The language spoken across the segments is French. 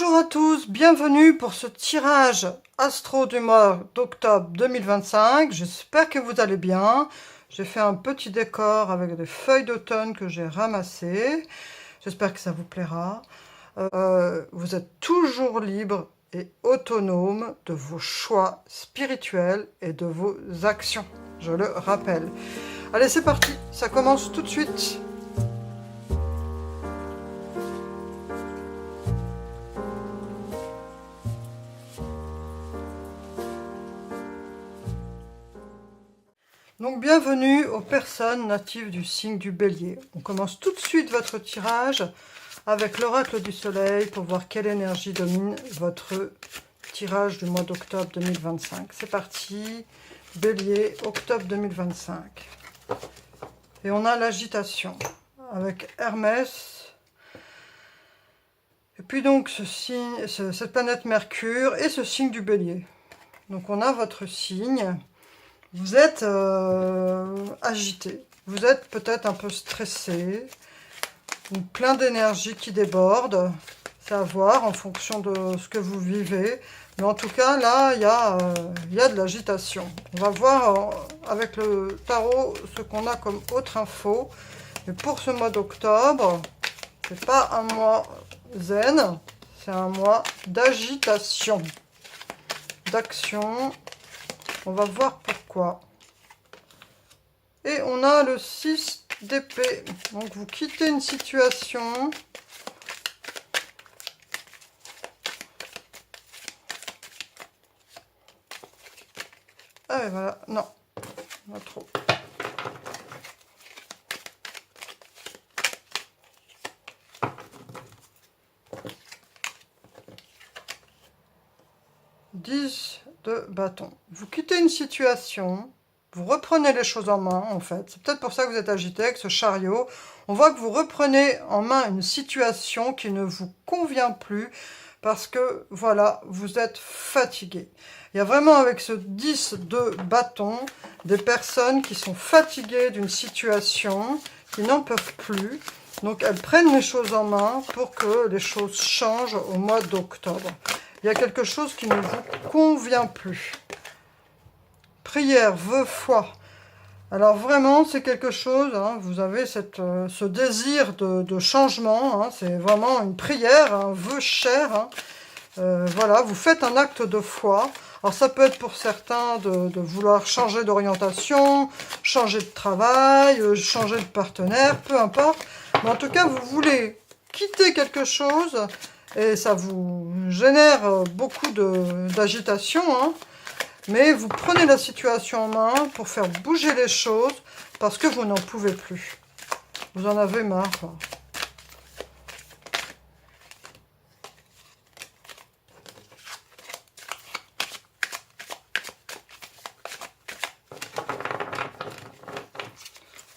Bonjour à tous, bienvenue pour ce tirage astro du mois d'octobre 2025. J'espère que vous allez bien. J'ai fait un petit décor avec des feuilles d'automne que j'ai ramassées. J'espère que ça vous plaira. Vous êtes toujours libre et autonome de vos choix spirituels et de vos actions, je le rappelle. Allez, c'est parti, ça commence tout de suite. Donc bienvenue aux personnes natives du signe du Bélier. On commence tout de suite votre tirage avec l'oracle du soleil pour voir quelle énergie domine votre tirage du mois d'octobre 2025. C'est parti, Bélier, octobre 2025. Et on a l'agitation avec Hermès. Et puis donc ce signe, cette planète Mercure et ce signe du Bélier. Donc on a votre signe. Vous êtes agité, vous êtes peut-être un peu stressé, plein d'énergie qui déborde, c'est à voir en fonction de ce que vous vivez. Mais en tout cas, là, il y a de l'agitation. On va voir avec le tarot ce qu'on a comme autre info. Et pour ce mois d'octobre, c'est pas un mois zen, c'est un mois d'agitation, d'action. On va voir pourquoi. Et on a le 6 d'épée. Donc vous quittez une situation. Ah et voilà, non, pas trop. De bâton. Vous quittez une situation, vous reprenez les choses en main, en fait. C'est peut-être pour ça que vous êtes agité avec ce chariot. On voit que vous reprenez en main une situation qui ne vous convient plus parce que, voilà, vous êtes fatigué. Il y a vraiment avec ce 10 de bâton des personnes qui sont fatiguées d'une situation, qui n'en peuvent plus. Donc, elles prennent les choses en main pour que les choses changent au mois d'octobre. Il y a quelque chose qui ne vous convient plus. Prière, vœu, foi. Alors vraiment, c'est quelque chose, hein, vous avez ce désir de changement, hein, c'est vraiment une prière, un vœu cher. Hein. Voilà, vous faites un acte de foi. Alors ça peut être pour certains de vouloir changer d'orientation, changer de travail, changer de partenaire, peu importe. Mais en tout cas, vous voulez quitter quelque chose. Et ça vous génère beaucoup d'agitation, hein. Mais vous prenez la situation en main pour faire bouger les choses parce que vous n'en pouvez plus. Vous en avez marre, quoi.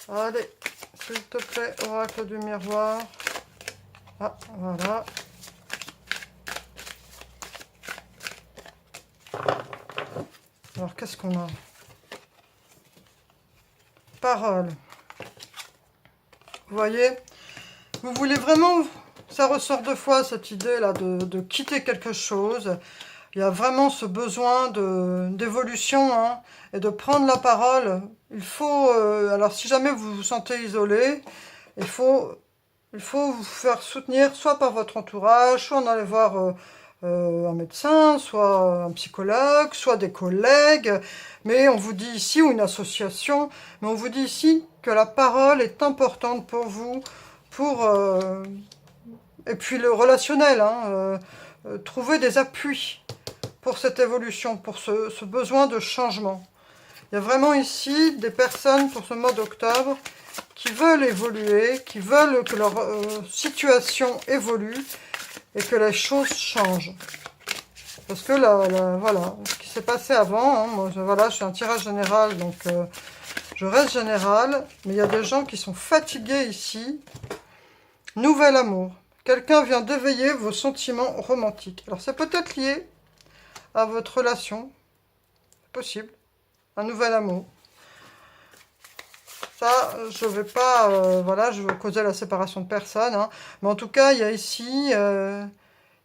Allez, s'il te plaît, oracle du miroir. Ah, voilà. Alors, qu'est-ce qu'on a? Parole. Vous voyez, vous voulez vraiment, ça ressort deux fois cette idée-là de quitter quelque chose. Il y a vraiment ce besoin d'évolution, hein, et de prendre la parole. Il faut, alors si jamais vous vous sentez isolé, il faut vous faire soutenir soit par votre entourage, soit en aller voir un médecin, soit un psychologue, soit des collègues, mais on vous dit ici, ou une association, mais on vous dit ici que la parole est importante pour vous, et puis le relationnel, hein, trouver des appuis pour cette évolution, pour ce besoin de changement. Il y a vraiment ici des personnes pour ce mois d'octobre qui veulent évoluer, qui veulent que leur situation évolue, et que les choses changent. Parce que voilà, ce qui s'est passé avant, hein, moi, voilà, je suis un tirage général, donc je reste général, mais il y a des gens qui sont fatigués ici. Nouvel amour. Quelqu'un vient d'éveiller vos sentiments romantiques. Alors c'est peut-être lié à votre relation, c'est possible, un nouvel amour. Ça, je ne vais pas, voilà, je veux causer la séparation de personne, hein, mais en tout cas, il y a ici...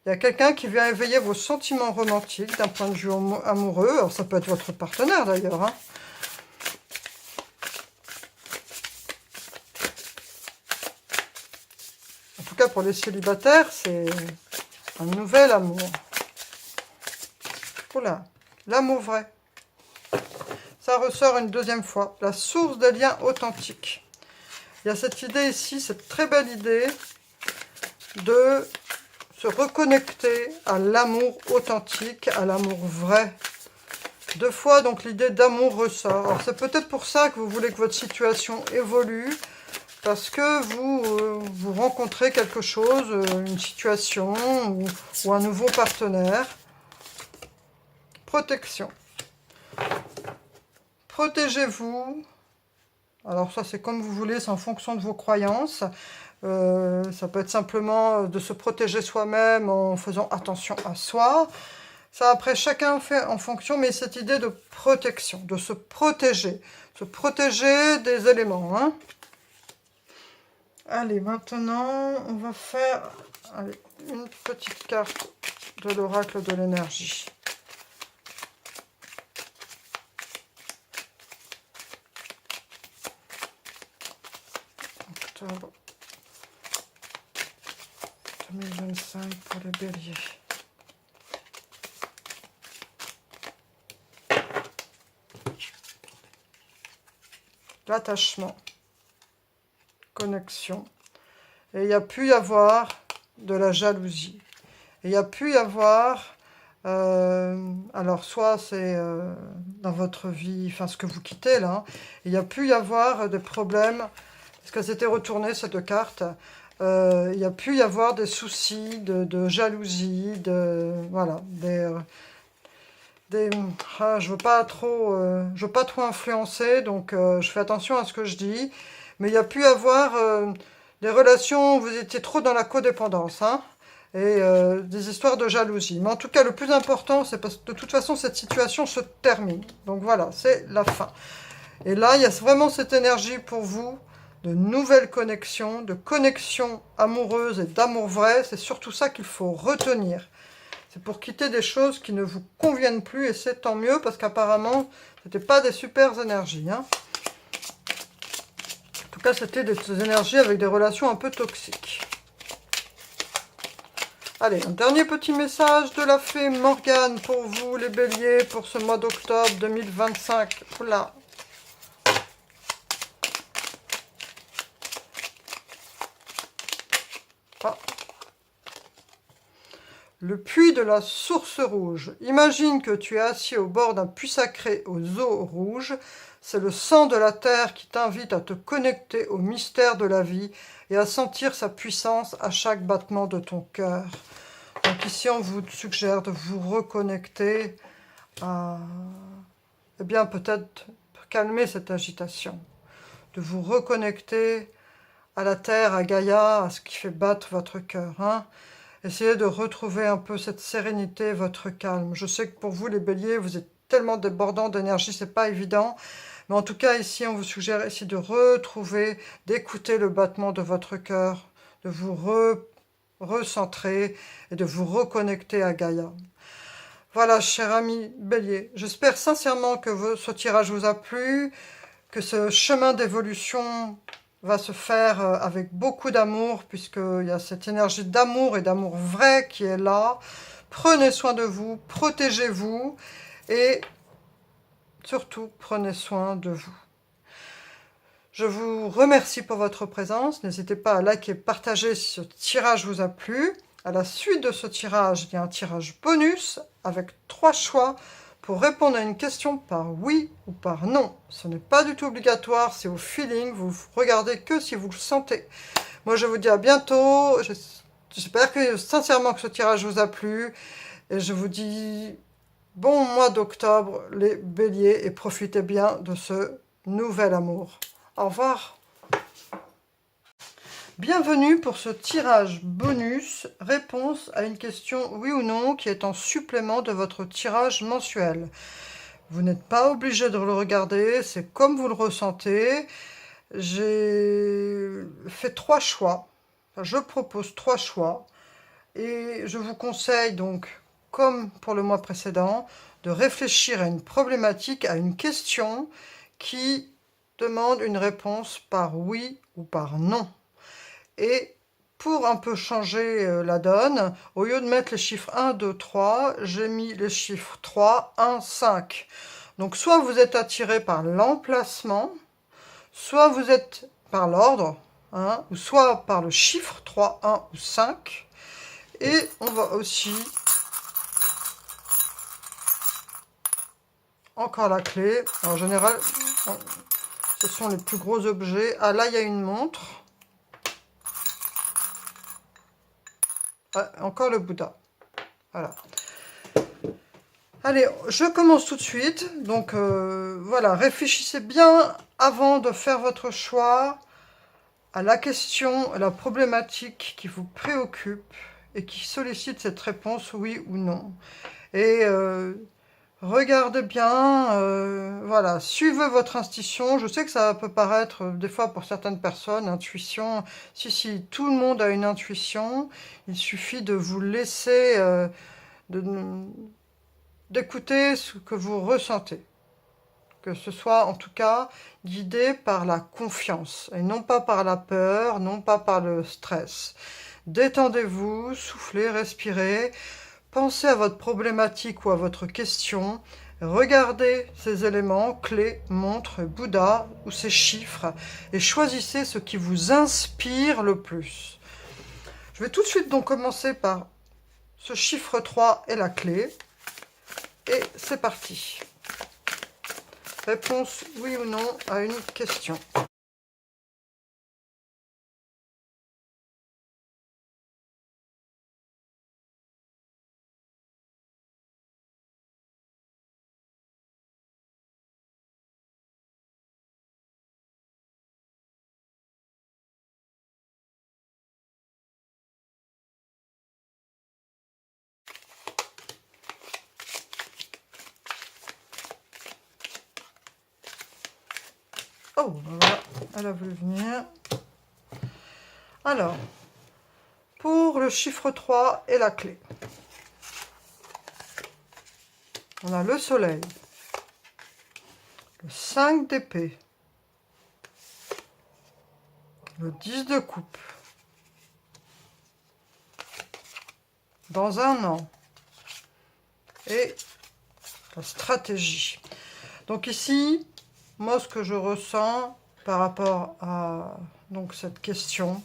Il y a quelqu'un qui vient éveiller vos sentiments romantiques d'un point de vue amoureux. Alors, ça peut être votre partenaire, d'ailleurs, hein. En tout cas, pour les célibataires, c'est un nouvel amour. Oula, l'amour vrai. Ça ressort une deuxième fois. La source des liens authentiques. Il y a cette idée ici, cette très belle idée de se reconnecter à l'amour authentique, à l'amour vrai. Deux fois, donc, l'idée d'amour ressort. Alors, c'est peut-être pour ça que vous voulez que votre situation évolue, parce que vous rencontrez quelque chose, une situation ou un nouveau partenaire. Protection. Protégez-vous. Alors ça, c'est comme vous voulez, c'est en fonction de vos croyances. Ça peut être simplement de se protéger soi-même en faisant attention à soi. Ça, après, chacun fait en fonction, mais cette idée de protection, de se protéger des éléments, hein. Allez, maintenant, on va faire une petite carte de l'oracle de l'énergie. Octobre 2025 pour les béliers. L'attachement. Connexion. Et il y a pu y avoir de la jalousie. Et il y a pu y avoir... alors, soit c'est dans votre vie, enfin ce que vous quittez là, il y a pu y avoir des problèmes, parce que c'était retourné ces deux cartes, il y a pu y avoir des soucis de jalousie, voilà, je veux pas trop influencer, donc je fais attention à ce que je dis, mais il y a pu y avoir des relations où vous étiez trop dans la codépendance, hein, et des histoires de jalousie. Mais en tout cas, le plus important, c'est parce que de toute façon, cette situation se termine. Donc voilà, c'est la fin. Et là, il y a vraiment cette énergie pour vous, de nouvelles connexions, de connexions amoureuses et d'amour vrai. C'est surtout ça qu'il faut retenir. C'est pour quitter des choses qui ne vous conviennent plus, et c'est tant mieux, parce qu'apparemment, ce n'était pas des super énergies, hein. En tout cas, c'était des énergies avec des relations un peu toxiques. Allez, un dernier petit message de la fée Morgane pour vous, les béliers, pour ce mois d'octobre 2025. Oula. Ah. Le puits de la source rouge. Imagine que tu es assis au bord d'un puits sacré aux eaux rouges. C'est le sang de la terre qui t'invite à te connecter au mystère de la vie et à sentir sa puissance à chaque battement de ton cœur. Donc ici, on vous suggère de vous reconnecter à... Eh bien, peut-être calmer cette agitation. De vous reconnecter à la terre, à Gaïa, à ce qui fait battre votre cœur, hein. Essayez de retrouver un peu cette sérénité, votre calme. Je sais que pour vous, les béliers, vous êtes tellement débordants d'énergie, c'est pas évident. Mais en tout cas, ici, on vous suggère ici de retrouver, d'écouter le battement de votre cœur, de vous recentrer et de vous reconnecter à Gaïa. Voilà, cher ami bélier, j'espère sincèrement que ce tirage vous a plu, que ce chemin d'évolution va se faire avec beaucoup d'amour, puisqu'il y a cette énergie d'amour et d'amour vrai qui est là. Prenez soin de vous, protégez-vous et surtout prenez soin de vous. Je vous remercie pour votre présence. N'hésitez pas à liker, partager si ce tirage vous a plu. À la suite de ce tirage, il y a un tirage bonus avec 3 choix pour répondre à une question par oui ou par non. Ce n'est pas du tout obligatoire, c'est au feeling. Vous regardez que si vous le sentez. Moi, je vous dis à bientôt. J'espère sincèrement que ce tirage vous a plu. Et je vous dis bon mois d'octobre, les béliers, et profitez bien de ce nouvel amour. Au revoir. Bienvenue pour ce tirage bonus, réponse à une question oui ou non qui est en supplément de votre tirage mensuel. Vous n'êtes pas obligé de le regarder, c'est comme vous le ressentez. J'ai fait 3 choix, enfin, je propose 3 choix Et je vous conseille donc, comme pour le mois précédent, de réfléchir à une problématique, à une question qui demande une réponse par oui ou par non. Et pour un peu changer la donne, au lieu de mettre les chiffres 1, 2, 3, j'ai mis les chiffres 3, 1, 5. Donc soit vous êtes attiré par l'emplacement, soit vous êtes par l'ordre, hein, ou soit par le chiffre 3, 1 ou 5. Et on va aussi, encore la clé, en général, ce sont les plus gros objets. Ah là, il y a une montre. Ah, encore le Bouddha. Voilà. Allez, je commence tout de suite. Donc voilà, réfléchissez bien avant de faire votre choix à la question, à la problématique qui vous préoccupe et qui sollicite cette réponse oui ou non. Et regardez bien, voilà, suivez votre intuition. Je sais que ça peut paraître, des fois pour certaines personnes, intuition. Si, tout le monde a une intuition. Il suffit de vous laisser, d'écouter ce que vous ressentez. Que ce soit en tout cas guidé par la confiance et non pas par la peur, non pas par le stress. Détendez-vous, soufflez, respirez, pensez à votre problématique ou à votre question, regardez ces éléments, clés, montres, Bouddha ou ces chiffres et choisissez ce qui vous inspire le plus. Je vais tout de suite donc commencer par ce chiffre 3 et la clé. Et c'est parti. Réponse oui ou non à une question. Oh, voilà, elle a voulu venir. Alors, pour le chiffre 3 et la clé, on a le soleil, le 5 d'épée, le 10 de coupe, dans un an, et la stratégie. Donc ici, moi ce que je ressens par rapport à donc, cette question,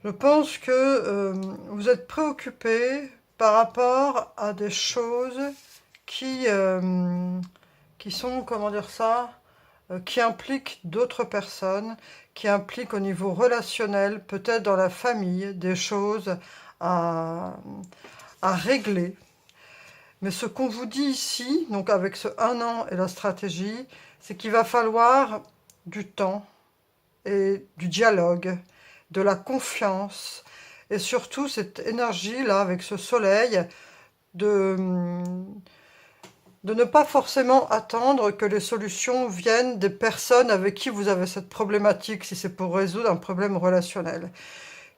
je pense que vous êtes préoccupé par rapport à des choses qui sont, comment dire ça, qui impliquent d'autres personnes, qui impliquent au niveau relationnel, peut-être dans la famille, des choses à régler. Mais ce qu'on vous dit ici, donc avec ce 1 an et la stratégie, c'est qu'il va falloir du temps et du dialogue, de la confiance, et surtout cette énergie-là, avec ce soleil, de ne pas forcément attendre que les solutions viennent des personnes avec qui vous avez cette problématique, si c'est pour résoudre un problème relationnel.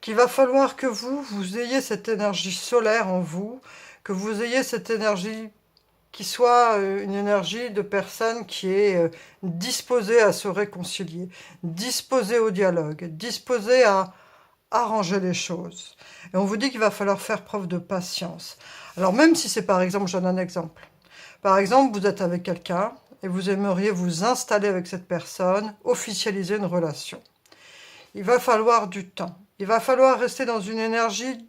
Qu'il va falloir que vous ayez cette énergie solaire en vous, que vous ayez cette énergie qui soit une énergie de personne qui est disposée à se réconcilier, disposée au dialogue, disposée à arranger les choses. Et on vous dit qu'il va falloir faire preuve de patience. Alors même si c'est par exemple, je donne un exemple. Par exemple, vous êtes avec quelqu'un et vous aimeriez vous installer avec cette personne, officialiser une relation. Il va falloir du temps. Il va falloir rester dans une énergie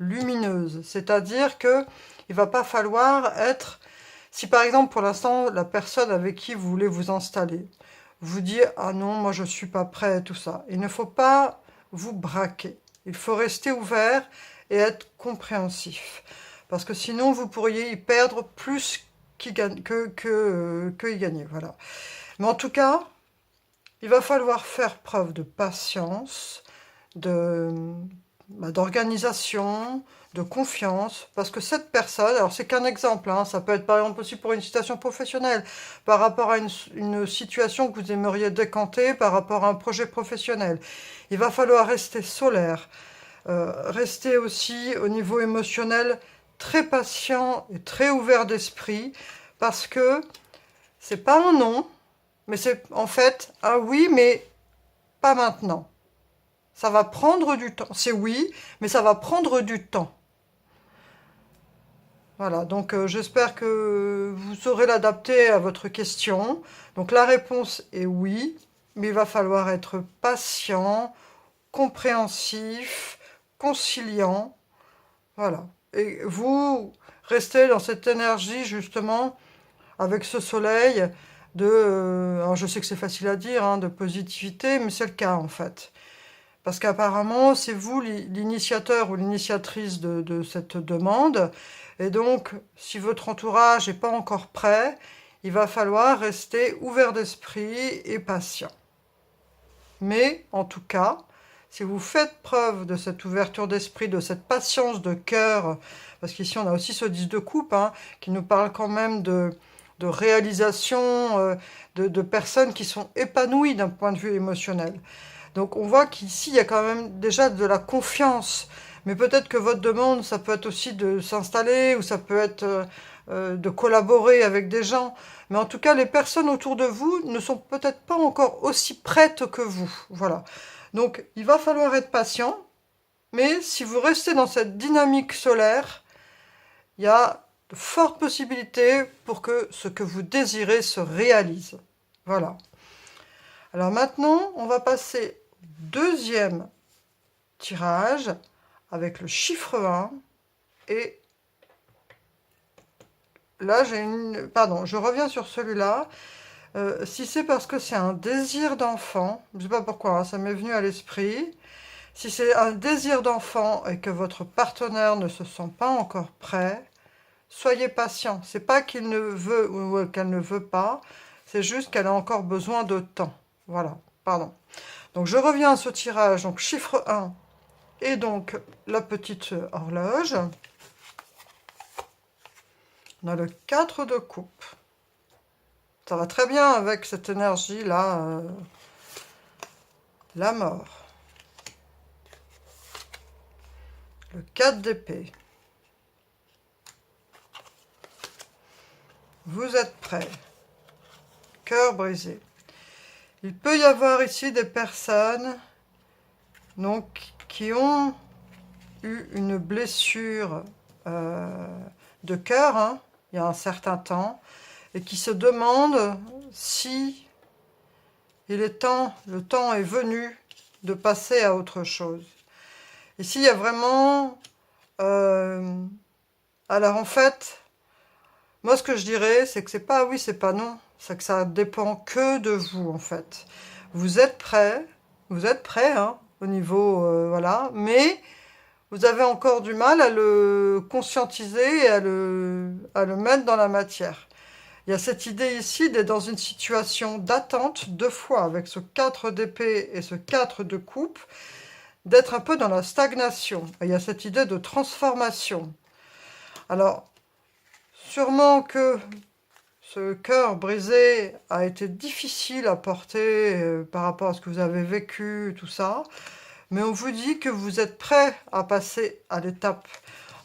lumineuse. C'est-à-dire que il va pas falloir être... Si par exemple, pour l'instant, la personne avec qui vous voulez vous installer vous dit « Ah non, moi je ne suis pas prêt » tout ça. Il ne faut pas vous braquer. Il faut rester ouvert et être compréhensif. Parce que sinon, vous pourriez y perdre plus que y gagner. Voilà. Mais en tout cas, il va falloir faire preuve de patience, d'organisation, de confiance, parce que cette personne, alors c'est qu'un exemple, hein, ça peut être par exemple aussi pour une situation professionnelle, par rapport à une situation que vous aimeriez décanter, par rapport à un projet professionnel. Il va falloir rester solaire, Restez aussi au niveau émotionnel très patient et très ouvert d'esprit, parce que c'est pas un non, mais c'est en fait un oui, mais pas maintenant. Ça va prendre du temps. C'est oui, mais ça va prendre du temps. Voilà, donc j'espère que vous saurez l'adapter à votre question. Donc la réponse est oui, mais il va falloir être patient, compréhensif, conciliant. Voilà. Et vous restez dans cette énergie justement avec ce soleil alors je sais que c'est facile à dire, hein, de positivité, mais c'est le cas en fait. Parce qu'apparemment, c'est vous l'initiateur ou l'initiatrice de cette demande. Et donc, si votre entourage n'est pas encore prêt, il va falloir rester ouvert d'esprit et patient. Mais, en tout cas, si vous faites preuve de cette ouverture d'esprit, de cette patience de cœur, parce qu'ici on a aussi ce 10 de coupe, hein, qui nous parle quand même de réalisation, de personnes qui sont épanouies d'un point de vue émotionnel. Donc on voit qu'ici, il y a quand même déjà de la confiance. Mais peut-être que votre demande, ça peut être aussi de s'installer ou ça peut être de collaborer avec des gens. Mais en tout cas, les personnes autour de vous ne sont peut-être pas encore aussi prêtes que vous. Voilà. Donc il va falloir être patient. Mais si vous restez dans cette dynamique solaire, il y a de fortes possibilités pour que ce que vous désirez se réalise. Voilà. Alors maintenant, on va passer au deuxième tirage avec le chiffre 1. Et là, j'ai une... Pardon, je reviens sur celui-là. Si c'est parce que c'est un désir d'enfant, je ne sais pas pourquoi, hein, ça m'est venu à l'esprit. Si c'est un désir d'enfant et que votre partenaire ne se sent pas encore prêt, soyez patient. C'est pas qu'il ne veut ou qu'elle ne veut pas, c'est juste qu'elle a encore besoin de temps. Voilà, pardon. Donc je reviens à ce tirage, donc chiffre 1 et donc la petite horloge. On a le 4 de coupe. Ça va très bien avec cette énergie-là, la mort. Le 4 d'épée. Vous êtes prêts. Cœur brisé. Il peut y avoir ici des personnes donc, qui ont eu une blessure de cœur, hein, il y a un certain temps, et qui se demandent si le temps est venu de passer à autre chose. Ici, il y a vraiment... alors en fait, moi ce que je dirais, c'est que c'est pas oui, c'est pas non. C'est que ça dépend que de vous en fait. Vous êtes prêt, hein, au niveau, voilà, mais vous avez encore du mal à le conscientiser et à le mettre dans la matière. Il y a cette idée ici d'être dans une situation d'attente, deux fois, avec ce 4 d'épée et ce 4 de coupe, d'être un peu dans la stagnation. Et il y a cette idée de transformation. Alors, sûrement que ce cœur brisé a été difficile à porter par rapport à ce que vous avez vécu, tout ça. Mais on vous dit que vous êtes prêt à passer à l'étape.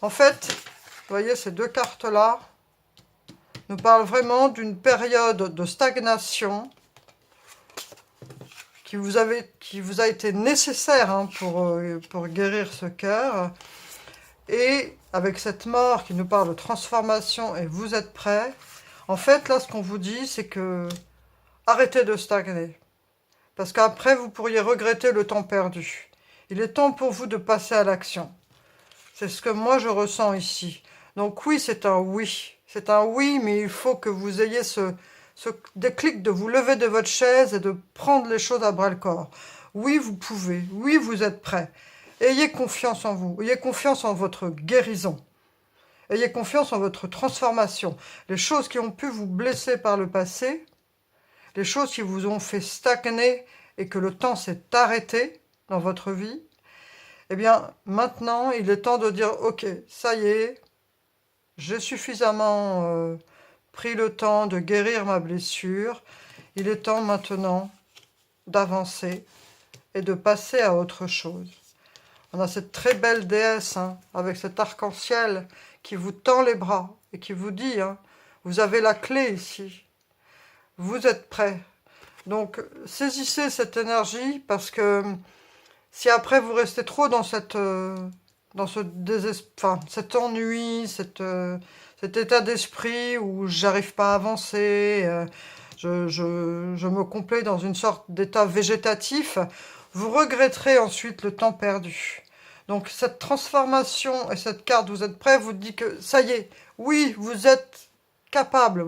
En fait, vous voyez, ces deux cartes-là nous parlent vraiment d'une période de stagnation qui vous a été nécessaire, hein, pour guérir ce cœur. Et avec cette mort qui nous parle de transformation et vous êtes prêts, en fait, là, ce qu'on vous dit, c'est que arrêtez de stagner. Parce qu'après, vous pourriez regretter le temps perdu. Il est temps pour vous de passer à l'action. C'est ce que moi, je ressens ici. Donc oui, c'est un oui. C'est un oui, mais il faut que vous ayez ce déclic de vous lever de votre chaise et de prendre les choses à bras-le-corps. Oui, vous pouvez. Oui, vous êtes prêts. Ayez confiance en vous. Ayez confiance en votre guérison. Ayez confiance en votre transformation. Les choses qui ont pu vous blesser par le passé, les choses qui vous ont fait stagner et que le temps s'est arrêté dans votre vie, eh bien, maintenant, il est temps de dire, ok, ça y est, j'ai suffisamment pris le temps de guérir ma blessure. Il est temps maintenant d'avancer et de passer à autre chose. On a cette très belle déesse, hein, avec cet arc-en-ciel qui vous tend les bras et qui vous dit, hein, vous avez la clé ici. Vous êtes prêts. Donc, saisissez cette énergie parce que si après vous restez trop dans dans ce désespoir, cet ennui, cet état d'esprit où j'arrive pas à avancer, je me complais dans une sorte d'état végétatif, vous regretterez ensuite le temps perdu. Donc cette transformation et cette carte, vous êtes prêts, vous dit que ça y est, oui, vous êtes capable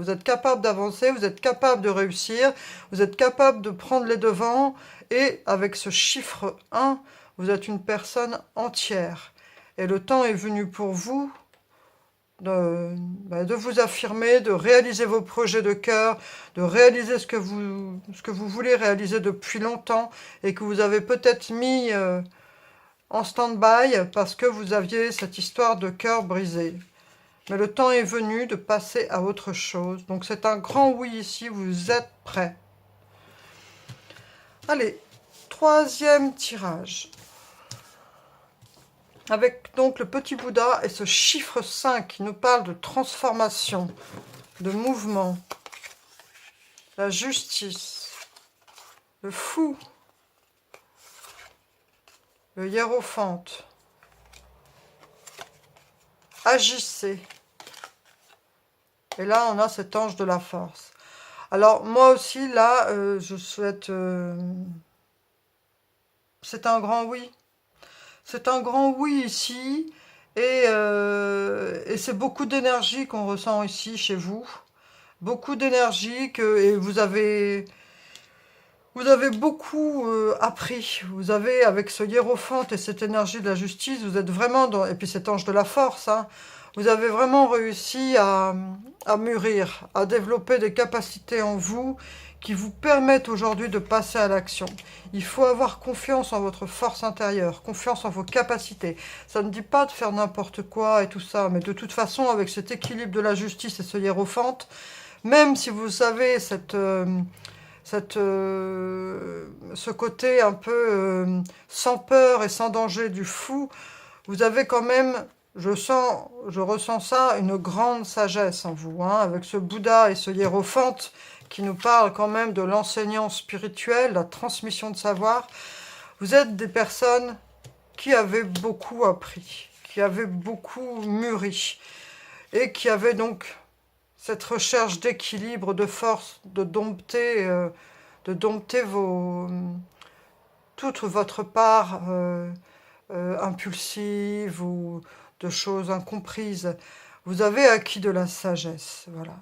d'avancer, vous êtes capable de réussir, vous êtes capable de prendre les devants, et avec ce chiffre 1, vous êtes une personne entière. Et le temps est venu pour vous de vous affirmer, de réaliser vos projets de cœur, de réaliser ce que vous voulez réaliser depuis longtemps et que vous avez peut-être mis en stand-by parce que vous aviez cette histoire de cœur brisé. Mais le temps est venu de passer à autre chose. Donc c'est un grand oui ici, vous êtes prêts. Allez, troisième tirage. Avec donc le petit Bouddha et ce chiffre 5 qui nous parle de transformation, de mouvement, la justice, le fou, le hiérophante. Agissez. Et là, on a cet ange de la force. Alors, moi aussi, là, je souhaite... c'est un grand oui. C'est un grand oui ici. Et c'est beaucoup d'énergie qu'on ressent ici, chez vous. Beaucoup d'énergie et vous avez beaucoup appris. Vous avez, avec ce hiérophante et cette énergie de la justice, vous êtes vraiment dans... Et puis cet ange de la force, hein, vous avez vraiment réussi à mûrir, à développer des capacités en vous qui vous permettent aujourd'hui de passer à l'action. Il faut avoir confiance en votre force intérieure, confiance en vos capacités. Ça ne dit pas de faire n'importe quoi et tout ça, mais de toute façon, avec cet équilibre de la justice et ce hiérophante, même si vous savez ce côté un peu sans peur et sans danger du fou, vous avez quand même, je ressens ça, une grande sagesse en vous, hein, avec ce Bouddha et ce hiérophante qui nous parle quand même de l'enseignant spirituel, la transmission de savoir. Vous êtes des personnes qui avaient beaucoup appris, qui avaient beaucoup mûri, et qui avaient donc cette recherche d'équilibre, de force, de dompter toute votre part impulsive ou de choses incomprises. Vous avez acquis de la sagesse, voilà.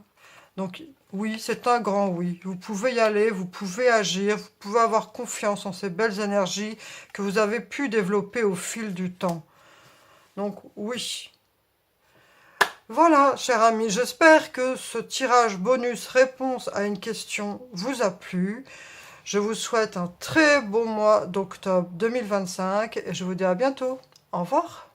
Donc oui, c'est un grand oui. Vous pouvez y aller, vous pouvez agir, vous pouvez avoir confiance en ces belles énergies que vous avez pu développer au fil du temps. Donc oui. Voilà, chers amis, j'espère que ce tirage bonus réponse à une question vous a plu. Je vous souhaite un très beau mois d'octobre 2025 et je vous dis à bientôt. Au revoir.